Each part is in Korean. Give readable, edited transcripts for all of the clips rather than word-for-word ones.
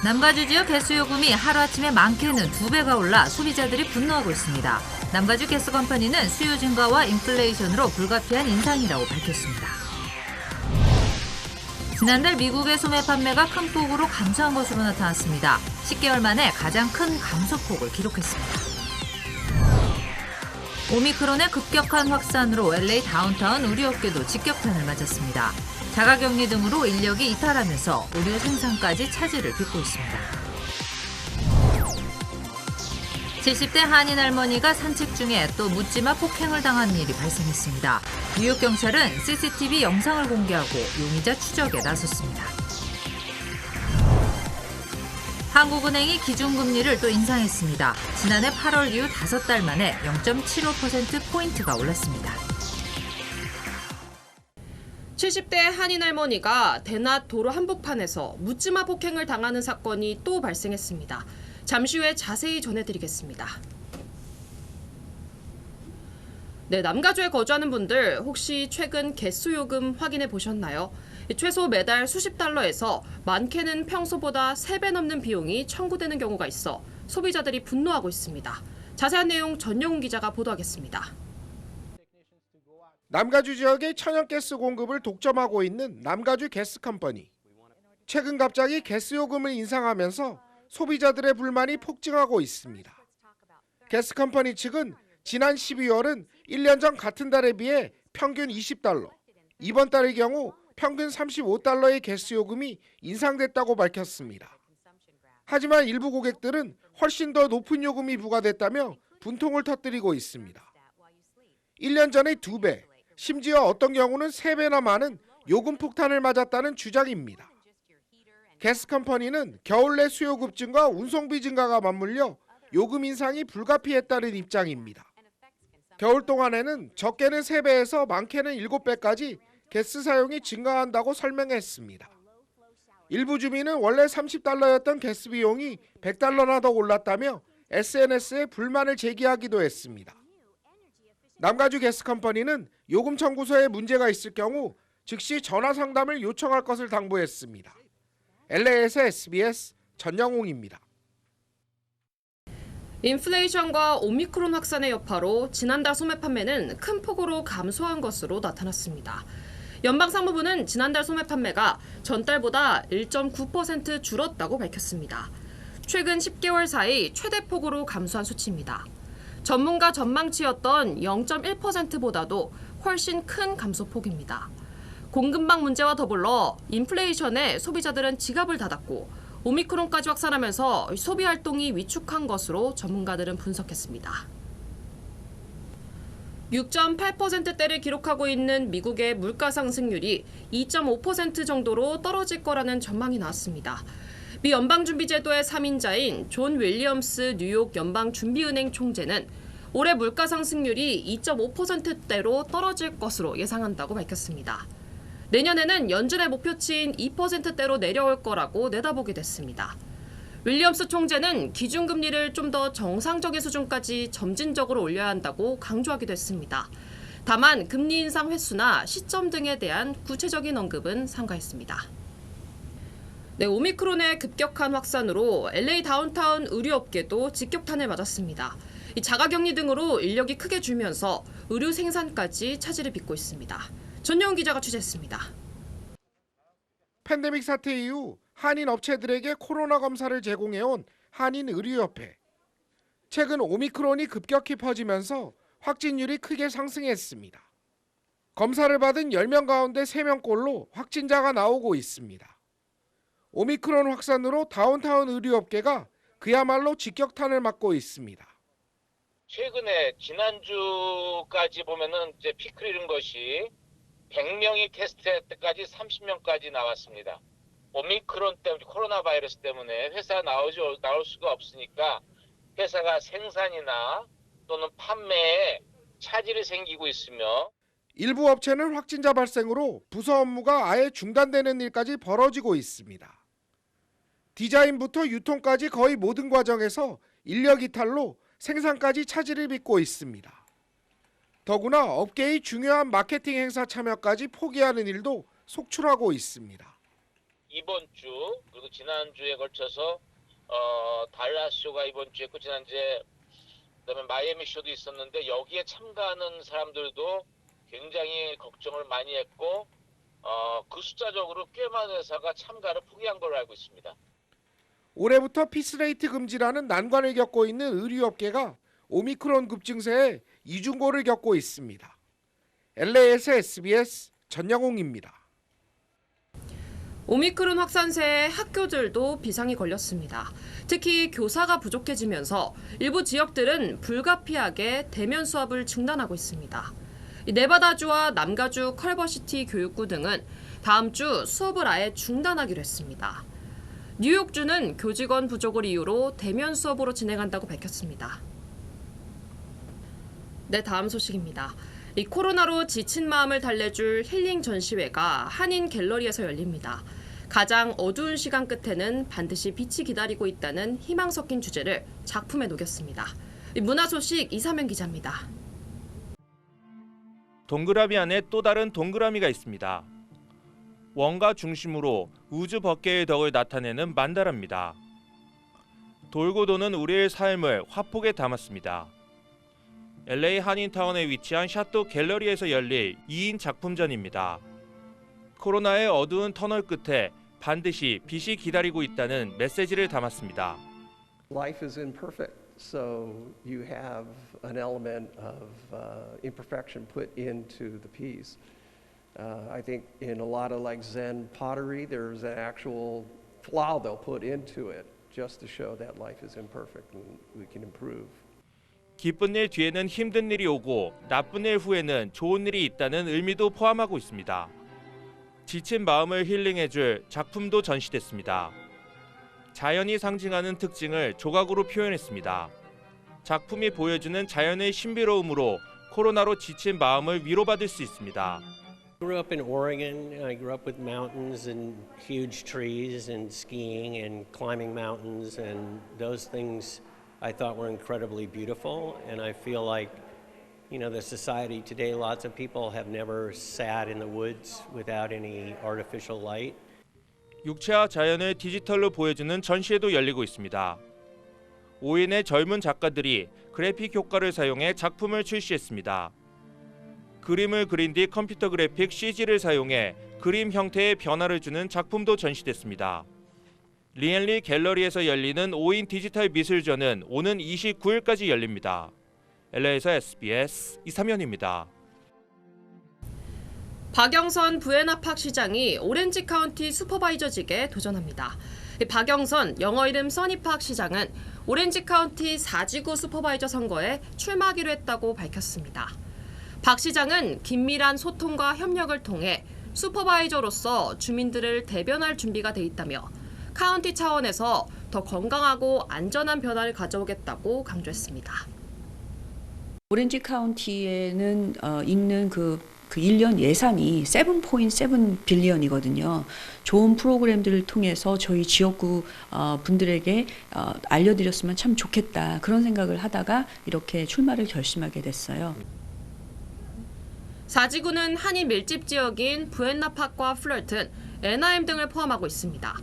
남가주 지역 가스 요금이 하루아침에 많게는 2배가 올라 소비자들이 분노하고 있습니다. 남가주 가스컴퍼니는 수요 증가와 인플레이션으로 불가피한 인상이라고 밝혔습니다. 지난달 미국의 소매 판매가 큰 폭으로 감소한 것으로 나타났습니다. 10개월 만에 가장 큰 감소폭을 기록했습니다. 오미크론의 급격한 확산으로 LA 다운타운 의류업계도 직격탄을 맞았습니다. 자가격리 등으로 인력이 이탈하면서 의류 생산까지 차질을 빚고 있습니다. 70대 한인 할머니가 산책 중에 또 묻지마 폭행을 당한 일이 발생했습니다. 뉴욕 경찰은 CCTV 영상을 공개하고 용의자 추적에 나섰습니다. 한국은행이 기준금리를 또 인상했습니다. 지난해 8월 이후 5달 만에 0.75%포인트가 올랐습니다. 70대 한인 할머니가 대낮 도로 한복판에서 묻지마 폭행을 당하는 사건이 또 발생했습니다. 잠시 후에 자세히 전해드리겠습니다. 네, 남가주에 거주하는 분들 혹시 최근 가스요금 확인해 보셨나요? 최소 매달 수십 달러에서 많게는 평소보다 3배 넘는 비용이 청구되는 경우가 있어 소비자들이 분노하고 있습니다. 자세한 내용 전영훈 기자가 보도하겠습니다. 남가주 지역의 천연가스 공급을 독점하고 있는 남가주 가스컴퍼니. 최근 갑자기 가스요금을 인상하면서 소비자들의 불만이 폭증하고 있습니다. 가스컴퍼니 측은 지난 12월은 1년 전 같은 달에 비해 평균 20달러, 이번 달의 경우 평균 35달러의 가스요금이 인상됐다고 밝혔습니다. 하지만 일부 고객들은 훨씬 더 높은 요금이 부과됐다며 분통을 터뜨리고 있습니다. 1년 전에 2배, 심지어 어떤 경우는 3배나 많은 요금 폭탄을 맞았다는 주장입니다. 가스컴퍼니는 겨울 내 수요 급증과 운송비 증가가 맞물려 요금 인상이 불가피했다는 입장입니다. 겨울 동안에는 적게는 3배에서 많게는 7배까지 가스 사용이 증가한다고 설명했습니다. 일부 주민은 원래 30달러였던 가스 비용이 100달러나 더 올랐다며 SNS에 불만을 제기하기도 했습니다. 남가주 가스컴퍼니는 요금 청구서에 문제가 있을 경우 즉시 전화 상담을 요청할 것을 당부했습니다. LA에서 SBS 전영웅입니다. 인플레이션과 오미크론 확산의 여파로 지난달 소매 판매는 큰 폭으로 감소한 것으로 나타났습니다. 연방상무부는 지난달 소매 판매가 전달보다 1.9% 줄었다고 밝혔습니다. 최근 10개월 사이 최대 폭으로 감소한 수치입니다. 전문가 전망치였던 0.1%보다도 훨씬 큰 감소폭입니다. 공급망 문제와 더불어 인플레이션에 소비자들은 지갑을 닫았고 오미크론까지 확산하면서 소비 활동이 위축한 것으로 전문가들은 분석했습니다. 6.8%대를 기록하고 있는 미국의 물가 상승률이 2.5% 정도로 떨어질 거라는 전망이 나왔습니다. 미 연방준비제도의 3인자인 존 윌리엄스 뉴욕 연방준비은행 총재는 올해 물가 상승률이 2.5%대로 떨어질 것으로 예상한다고 밝혔습니다. 내년에는 연준의 목표치인 2%대로 내려올 거라고 내다보게 됐습니다. 윌리엄스 총재는 기준금리를 좀 더 정상적인 수준까지 점진적으로 올려야 한다고 강조하기도 했습니다. 다만 금리 인상 횟수나 시점 등에 대한 구체적인 언급은 삼가했습니다. 네, 오미크론의 급격한 확산으로 LA 다운타운 의류업계도 직격탄을 맞았습니다. 이 자가격리 등으로 인력이 크게 줄면서 의류 생산까지 차질을 빚고 있습니다. 전영훈 기자가 취재했습니다. 팬데믹 사태 이후 한인 업체들에게 코로나 검사를 제공해온 한인의료협회. 최근 오미크론이 급격히 퍼지면서 확진율이 크게 상승했습니다. 검사를 받은 10명 가운데 3명꼴로 확진자가 나오고 있습니다. 오미크론 확산으로 다운타운 의료업계가 그야말로 직격탄을 맞고 있습니다. 최근에 지난주까지 보면은 이제 피크를 이룬 것이 100명이 테스트할 때까지 30명까지 나왔습니다. 오미크론 때문에, 코로나 바이러스 때문에 회사 나올 수가 없으니까 회사가 생산이나 또는 판매에 차질이 생기고 있으며 일부 업체는 확진자 발생으로 부서 업무가 아예 중단되는 일까지 벌어지고 있습니다. 디자인부터 유통까지 거의 모든 과정에서 인력 이탈로 생산까지 차질을 빚고 있습니다. 더구나 업계의 중요한 마케팅 행사 참여까지 포기하는 일도 속출하고 있습니다. 이번 주 그리고 지난주에 걸쳐서 달라스 쇼가 이번 주에 있고 지난주에 그다음에 마이애미 쇼도 있었는데 여기에 참가하는 사람들도 굉장히 걱정을 많이 했고 그 숫자적으로 꽤 많은 회사가 참가를 포기한 걸로 알고 있습니다. 올해부터 피스레이트 금지라는 난관을 겪고 있는 의류업계가 오미크론 급증세에 이중고를 겪고 있습니다. LA에서 SBS 전영웅입니다. 오미크론 확산세에 학교들도 비상이 걸렸습니다. 특히 교사가 부족해지면서 일부 지역들은 불가피하게 대면 수업을 중단하고 있습니다. 네바다주와 남가주 컬버시티 교육구 등은 다음 주 수업을 아예 중단하기로 했습니다. 뉴욕주는 교직원 부족을 이유로 대면 수업으로 진행한다고 밝혔습니다. 네, 다음 소식입니다. 이 코로나로 지친 마음을 달래줄 힐링 전시회가 한인 갤러리에서 열립니다. 가장 어두운 시간 끝에는 반드시 빛이 기다리고 있다는 희망 섞인 주제를 작품에 녹였습니다. 문화 소식 이사면 기자입니다. 동그라미 안에 또 다른 동그라미가 있습니다. 원과 중심으로 우주 법계의 덕을 나타내는 만다라입니다. 돌고 도는 우리의 삶을 화폭에 담았습니다. LA 한인타운에 위치한 샤또 갤러리에서 열릴 2인 작품전입니다. 코로나의 어두운 터널 끝에 반드시 빛이 기다리고 있다는 메시지를 담았습니다. Life is imperfect, so you have an element of imperfection put into the piece. I think in a lot of like Zen pottery, there's an actual flaw they'll put into it just to show that life is imperfect and we can improve. 기쁜 일 뒤에는 힘든 일이 오고 나쁜 일 후에는 좋은 일이 있다는 의미도 포함하고 있습니다. 지친 마음을 힐링해줄 작품도 전시됐습니다. 자연이 상징하는 특징을 조각으로 표현했습니다. 작품이 보여주는 자연의 신비로움으로 코로나로 지친 마음을 위로받을 수 있습니다. I grew up in Oregon. I grew up with mountains and huge trees and skiing and climbing mountains, and those things I thought were incredibly beautiful. And I feel like, you know, the society today, lots of people have never sat in the woods without any artificial light. 육체와 자연을 디지털로 보여주는 전시회도 열리고 있습니다. 5인의 젊은 작가들이 그래픽 효과를 사용해 작품을 출시했습니다. 그림을 그린 뒤 컴퓨터 그래픽 CG를 사용해 그림 형태의 변화를 주는 작품도 전시됐습니다. 리앤리 갤러리에서 열리는 5인 디지털 미술전은 오는 29일까지 열립니다. LA에서 SBS 이사면입니다. 박영선 부에나팍 시장이 오렌지 카운티 슈퍼바이저직에 도전합니다. 박영선, 영어 이름 써니팍 시장은 오렌지 카운티 4지구 슈퍼바이저 선거에 출마하기로 했다고 밝혔습니다. 박 시장은 긴밀한 소통과 협력을 통해 슈퍼바이저로서 주민들을 대변할 준비가 돼 있다며 카운티 차원에서 더 건강하고 안전한 변화를 가져오겠다고 강조했습니다. 오렌지 카운티에는 있는 그 1년 예산이 7.7 빌리언이거든요. 좋은 프로그램들을 통해서 저희 지역구 분들에게 알려드렸으면 참 좋겠다. 그런 생각을 하다가 이렇게 출마를 결심하게 됐어요. 4지구는 한인 밀집 지역인 부엔나팍과 플럴튼, 애나임 등을 포함하고 있습니다.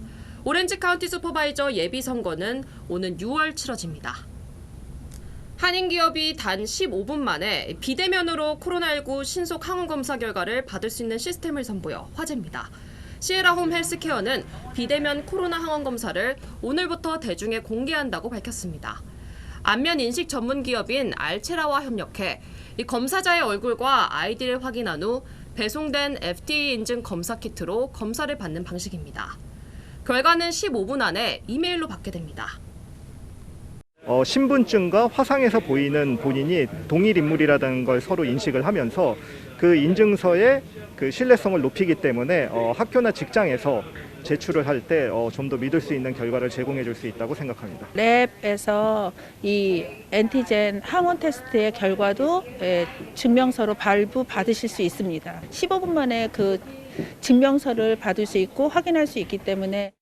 오렌지 카운티 슈퍼바이저 예비 선거는 오는 6월 치러집니다. 한인 기업이 단 15분 만에 비대면으로 코로나19 신속 항원 검사 결과를 받을 수 있는 시스템을 선보여 화제입니다. 시에라홈 헬스케어는 비대면 코로나 항원 검사를 오늘부터 대중에 공개한다고 밝혔습니다. 안면 인식 전문 기업인 알체라와 협력해 이 검사자의 얼굴과 아이디를 확인한 후 배송된 FDA 인증 검사 키트로 검사를 받는 방식입니다. 결과는 15분 안에 이메일로 받게 됩니다. 신분증과 화상에서 보이는 본인이 동일 인물이라는 걸 서로 인식을 하면서 그 인증서의 그 신뢰성을 높이기 때문에 학교나 직장에서 제출을 할 때 좀 더 믿을 수 있는 결과를 제공해 줄 수 있다고 생각합니다. 랩에서 이 엔티젠 항원 테스트의 결과도 증명서로 발부 받으실 수 있습니다. 15분 만에 그 증명서를 받을 수 있고 확인할 수 있기 때문에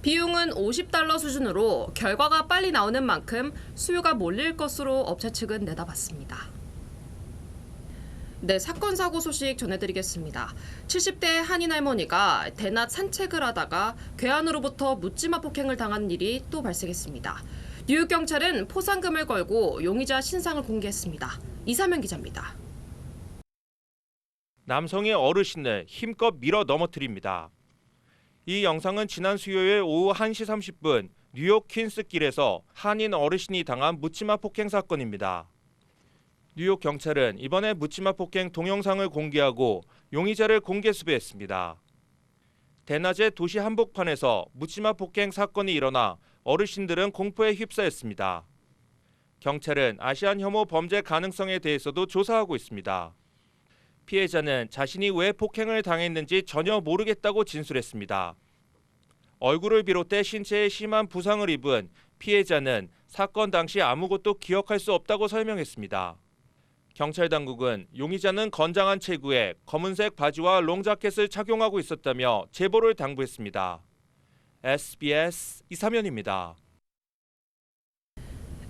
비용은 $50 수준으로 결과가 빨리 나오는 만큼 수요가 몰릴 것으로 업체 측은 내다봤습니다. 네, 사건 사고 소식 전해드리겠습니다. 70대 한인 할머니가 대낮 산책을 하다가 괴한으로부터 묻지마 폭행을 당한 일이 또 발생했습니다. 뉴욕 경찰은 포상금을 걸고 용의자 신상을 공개했습니다. 이사면 기자입니다. 남성의 어르신을 힘껏 밀어 넘어뜨립니다. 이 영상은 지난 수요일 오후 1시 30분 뉴욕 퀸스길에서 한인 어르신이 당한 묻지마 폭행 사건입니다. 뉴욕 경찰은 이번에 묻지마 폭행 동영상을 공개하고 용의자를 공개 수배했습니다. 대낮에 도시 한복판에서 묻지마 폭행 사건이 일어나 어르신들은 공포에 휩싸였습니다. 경찰은 아시안 혐오 범죄 가능성에 대해서도 조사하고 있습니다. 피해자는 자신이 왜 폭행을 당했는지 전혀 모르겠다고 진술했습니다. 얼굴을 비롯해 신체에 심한 부상을 입은 피해자는 사건 당시 아무것도 기억할 수 없다고 설명했습니다. 경찰 당국은 용의자는 건장한 체구에 검은색 바지와 롱자켓을 착용하고 있었다며 제보를 당부했습니다. SBS 이사면입니다.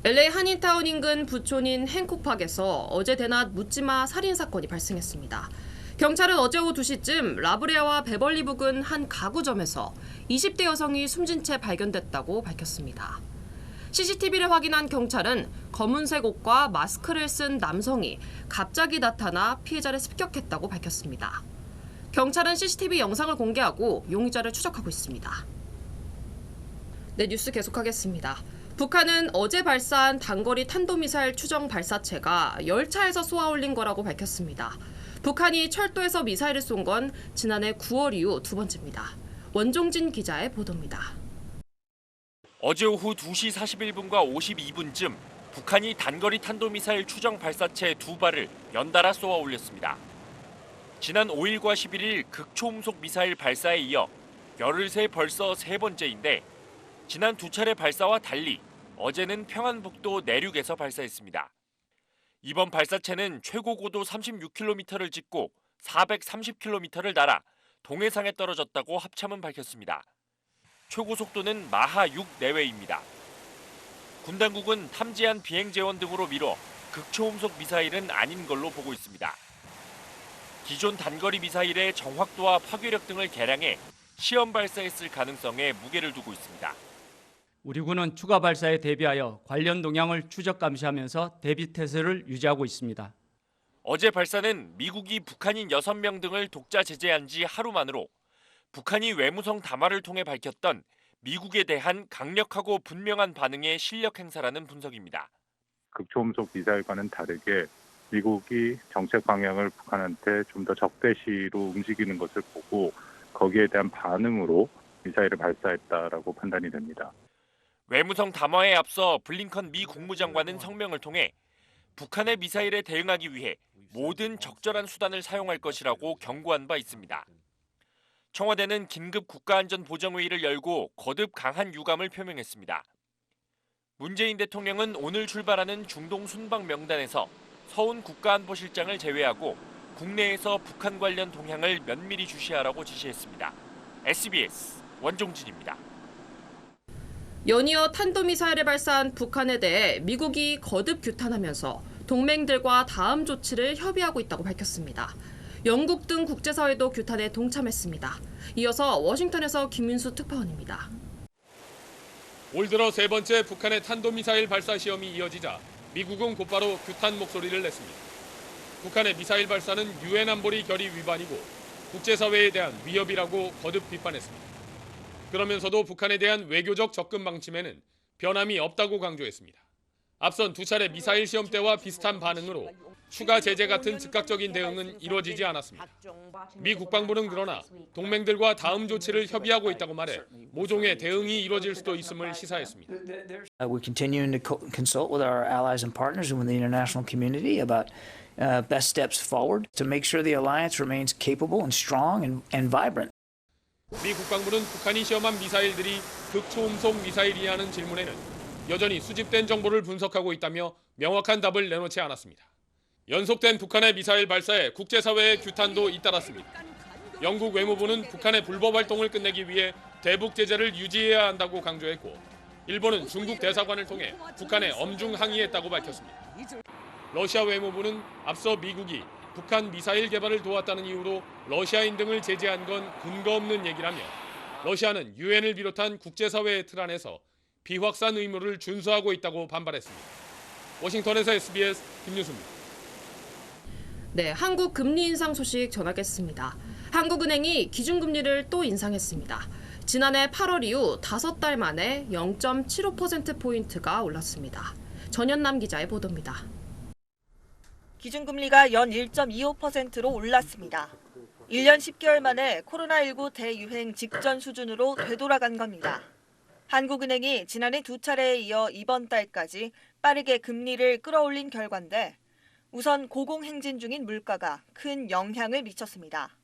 LA 한인타운 인근 부촌인 행콕팍에서 어제 대낮 묻지마 살인 사건이 발생했습니다. 경찰은 어제 오후 2시쯤 라브레아와 베벌리 부근 한 가구점에서 20대 여성이 숨진 채 발견됐다고 밝혔습니다. CCTV를 확인한 경찰은 검은색 옷과 마스크를 쓴 남성이 갑자기 나타나 피해자를 습격했다고 밝혔습니다. 경찰은 CCTV 영상을 공개하고 용의자를 추적하고 있습니다. 네, 뉴스 계속하겠습니다. 북한은 어제 발사한 단거리 탄도미사일 추정 발사체가 열차에서 쏘아올린 거라고 밝혔습니다. 북한이 철도에서 미사일을 쏜 건 지난해 9월 이후 두 번째입니다. 원종진 기자의 보도입니다. 어제 오후 2시 41분과 52분쯤 북한이 단거리 탄도미사일 추정 발사체 2발을 연달아 쏘아 올렸습니다. 지난 5일과 11일 극초음속 미사일 발사에 이어 열흘 새 벌써 세 번째인데 지난 두 차례 발사와 달리 어제는 평안북도 내륙에서 발사했습니다. 이번 발사체는 최고 고도 36km를 찍고 430km를 날아 동해상에 떨어졌다고 합참은 밝혔습니다. 최고 속도는 마하 6 내외입니다. 군 당국은 탐지한 비행 재원 등으로 미뤄 극초음속 미사일은 아닌 걸로 보고 있습니다. 기존 단거리 미사일의 정확도와 파괴력 등을 개량해 시험 발사했을 가능성에 무게를 두고 있습니다. 우리 군은 추가 발사에 대비하여 관련 동향을 추적 감시하면서 대비 태세를 유지하고 있습니다. 어제 발사는 미국이 북한인 6명 등을 독자 제재한 지 하루 만으로 북한이 외무성 담화를 통해 밝혔던 미국에 대한 강력하고 분명한 반응의 실력 행사라는 분석입니다. 극초음속 미사일과는 다르게 미국이 정책 방향을 북한한테 좀 더 적대시로 움직이는 것을 보고 거기에 대한 반응으로 미사일을 발사했다라고 판단이 됩니다. 외무성 담화에 앞서 블링컨 미 국무장관은 성명을 통해 북한의 미사일에 대응하기 위해 모든 적절한 수단을 사용할 것이라고 경고한 바 있습니다. 청와대는 긴급 국가안전보정회의를 열고 거듭 강한 유감을 표명했습니다. 문재인 대통령은 오늘 출발하는 중동 순방 명단에서 서훈 국가안보실장을 제외하고 국내에서 북한 관련 동향을 면밀히 주시하라고 지시했습니다. SBS 원종진입니다. 연이어 탄도미사일을 발사한 북한에 대해 미국이 거듭 규탄하면서 동맹들과 다음 조치를 협의하고 있다고 밝혔습니다. 영국 등 국제사회도 규탄에 동참했습니다. 이어서 워싱턴에서 김윤수 특파원입니다. 올 들어 세 번째 북한의 탄도미사일 발사 시험이 이어지자 미국은 곧바로 규탄 목소리를 냈습니다. 북한의 미사일 발사는 유엔 안보리 결의 위반이고 국제사회에 대한 위협이라고 거듭 비판했습니다. 그러면서도 북한에 대한 외교적 접근 방침에는 변함이 없다고 강조했습니다. 앞선 두 차례 미사일 시험 때와 비슷한 반응으로 추가 제재 같은 즉각적인 대응은 이루어지지 않았습니다. 미 국방부는 그러나 동맹들과 다음 조치를 협의하고 있다고 말해 모종의 대응이 이루어질 수도 있음을 시사했습니다. We're continuing to consult with our allies and partners and with the international community about best steps forward to make sure the alliance remains capable and strong and vibrant. 미 국방부는 북한이 시험한 미사일들이 극초음속 미사일이냐는 질문에는 여전히 수집된 정보를 분석하고 있다며 명확한 답을 내놓지 않았습니다. 연속된 북한의 미사일 발사에 국제사회의 규탄도 잇따랐습니다. 영국 외무부는 북한의 불법 활동을 끝내기 위해 대북 제재를 유지해야 한다고 강조했고 일본은 중국 대사관을 통해 북한에 엄중 항의했다고 밝혔습니다. 러시아 외무부는 앞서 미국이 북한 미사일 개발을 도왔다는 이유로 러시아인 등을 제재한 건 근거 없는 얘기라며 러시아는 유엔을 비롯한 국제사회의 틀 안에서 비확산 의무를 준수하고 있다고 반발했습니다. 워싱턴에서 SBS 김유수입니다. 네, 한국 금리 인상 소식 전하겠습니다. 한국은행이 기준금리를 또 인상했습니다. 지난해 8월 이후 5달 만에 0.75%포인트가 올랐습니다. 전현남 기자의 보도입니다. 기준금리가 연 1.25%로 올랐습니다. 1년 10개월 만에 코로나19 대유행 직전 수준으로 되돌아간 겁니다. 한국은행이 지난해 2차례에 이어 이번 달까지 빠르게 금리를 끌어올린 결과인데 우선 고공행진 중인 물가가 큰 영향을 미쳤습니다.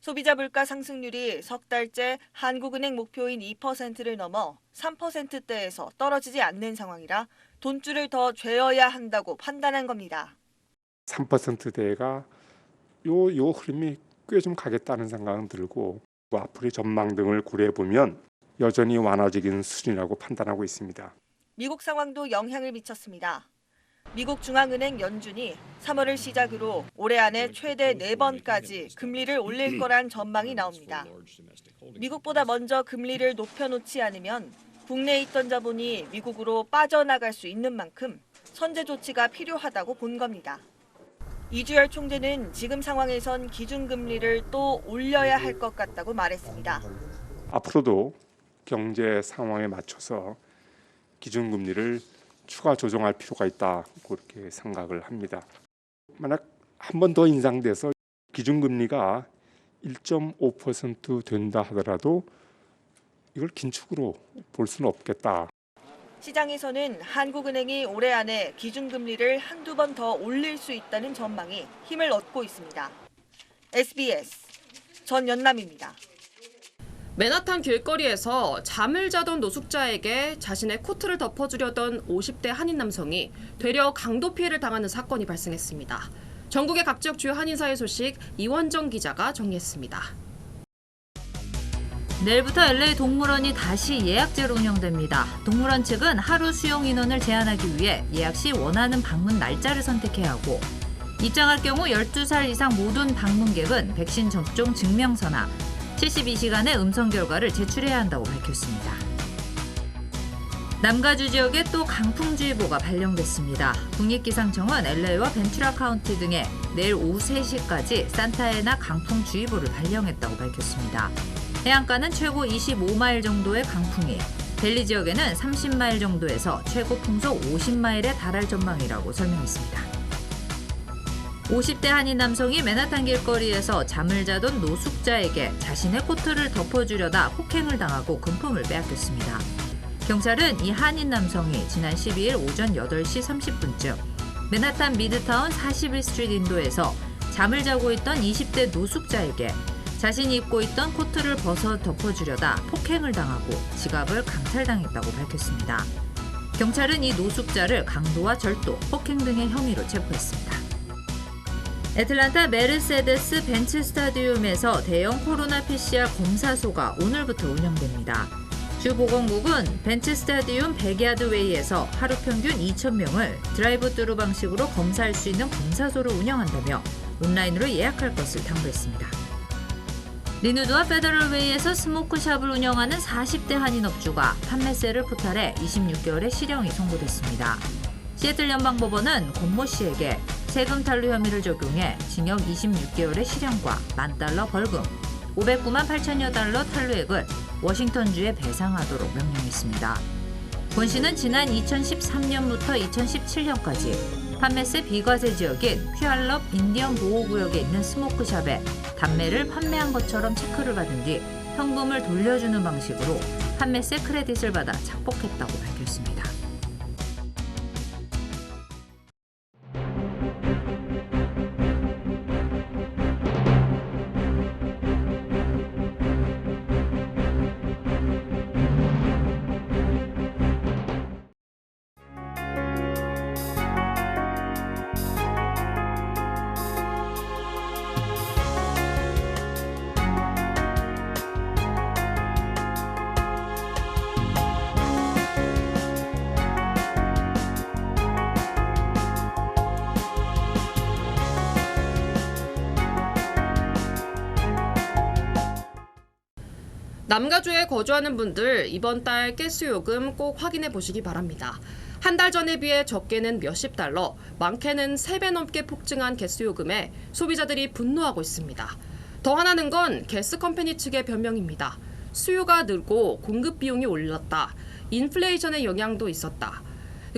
소비자 물가 상승률이 석 달째 한국은행 목표인 2%를 넘어 3%대에서 떨어지지 않는 상황이라 돈줄을 더 죄어야 한다고 판단한 겁니다. 3%대가 요 흐름이 꽤 좀 가겠다는 생각은 들고 앞으로의 전망 등을 고려해 보면 여전히 완화적인 수준이라고 판단하고 있습니다. 미국 상황도 영향을 미쳤습니다. 미국 중앙은행 연준이 3월을 시작으로 올해 안에 최대 4번까지 금리를 올릴 거란 전망이 나옵니다. 미국보다 먼저 금리를 높여놓지 않으면 국내에 있던 자본이 미국으로 빠져나갈 수 있는 만큼 선제 조치가 필요하다고 본 겁니다. 이주열 총재는 지금 상황에선 기준금리를 또 올려야 할 것 같다고 말했습니다. 앞으로도 경제 상황에 맞춰서 기준금리를 추가 조정할 필요가 있다고 그렇게 생각을 합니다. 만약 한 번 더 인상돼서 기준금리가 1.5% 된다 하더라도 이걸 긴축으로 볼 수는 없겠다. 시장에서는 한국은행이 올해 안에 기준금리를 한두 번 더 올릴 수 있다는 전망이 힘을 얻고 있습니다. SBS 전연남입니다. 맨하탄 길거리에서 잠을 자던 노숙자에게 자신의 코트를 덮어주려던 50대 한인 남성이 되려 강도 피해를 당하는 사건이 발생했습니다. 전국의 각 지역 주요 한인사회 소식 이원정 기자가 정리했습니다. 내일부터 LA 동물원이 다시 예약제로 운영됩니다. 동물원 측은 하루 수용 인원을 제한하기 위해 예약 시 원하는 방문 날짜를 선택해야 하고 입장할 경우 12살 이상 모든 방문객은 백신 접종 증명서나 72시간의 음성 결과를 제출해야 한다고 밝혔습니다. 남가주 지역에 또 강풍주의보가 발령됐습니다. 국립기상청은 LA와 벤투라 카운티 등에 내일 오후 3시까지 산타애나 강풍주의보를 발령했다고 밝혔습니다. 해안가는 최고 25마일 정도의 강풍이, 델리 지역에는 30마일 정도에서 최고 풍속 50마일에 달할 전망이라고 설명했습니다. 50대 한인 남성이 맨하탄 길거리에서 잠을 자던 노숙자에게 자신의 코트를 덮어주려다 폭행을 당하고 금품을 빼앗겼습니다. 경찰은 이 한인 남성이 지난 12일 오전 8시 30분쯤 맨하탄 미드타운 41스트리트 인도에서 잠을 자고 있던 20대 노숙자에게 자신이 입고 있던 코트를 벗어 덮어주려다 폭행을 당하고 지갑을 강탈당했다고 밝혔습니다. 경찰은 이 노숙자를 강도와 절도, 폭행 등의 혐의로 체포했습니다. 애틀란타 메르세데스 벤츠 스타디움에서 대형 코로나 PCR 검사소가 오늘부터 운영됩니다. 주 보건국은 벤츠 스타디움 100야드 웨이에서 하루 평균 2,000명을 드라이브-스루 방식으로 검사할 수 있는 검사소를 운영한다며 온라인으로 예약할 것을 당부했습니다. 리누드와 페더럴웨이에서 스모크샵을 운영하는 40대 한인 업주가 판매세를 포탈해 26개월의 실형이 선고됐습니다. 시애틀 연방법원은 권모 씨에게 세금 탈루 혐의를 적용해 징역 26개월의 실형과 $10,000 벌금, 509만 8천여 달러 탈루액을 워싱턴주에 배상하도록 명령했습니다. 권 씨는 지난 2013년부터 2017년까지 판매세 비과세 지역인 퀴알럽 인디언 보호구역에 있는 스모크샵에 담배를 판매한 것처럼 체크를 받은 뒤 현금을 돌려주는 방식으로 판매세 크레딧을 받아 착복했다고 밝혔습니다. 남가주에 거주하는 분들 이번 달 가스 요금 꼭 확인해 보시기 바랍니다. 한 달 전에 비해 적게는 몇십 달러, 많게는 3배 넘게 폭증한 가스 요금에 소비자들이 분노하고 있습니다. 더 화나는 건 가스 컴퍼니 측의 변명입니다. 수요가 늘고 공급 비용이 올랐다. 인플레이션의 영향도 있었다.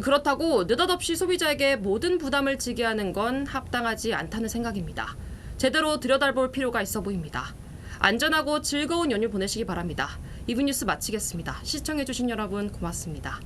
그렇다고 느닷없이 소비자에게 모든 부담을 지게 하는 건 합당하지 않다는 생각입니다. 제대로 들여다볼 필요가 있어 보입니다. 안전하고 즐거운 연휴 보내시기 바랍니다. 2분 뉴스 마치겠습니다. 시청해주신 여러분 고맙습니다.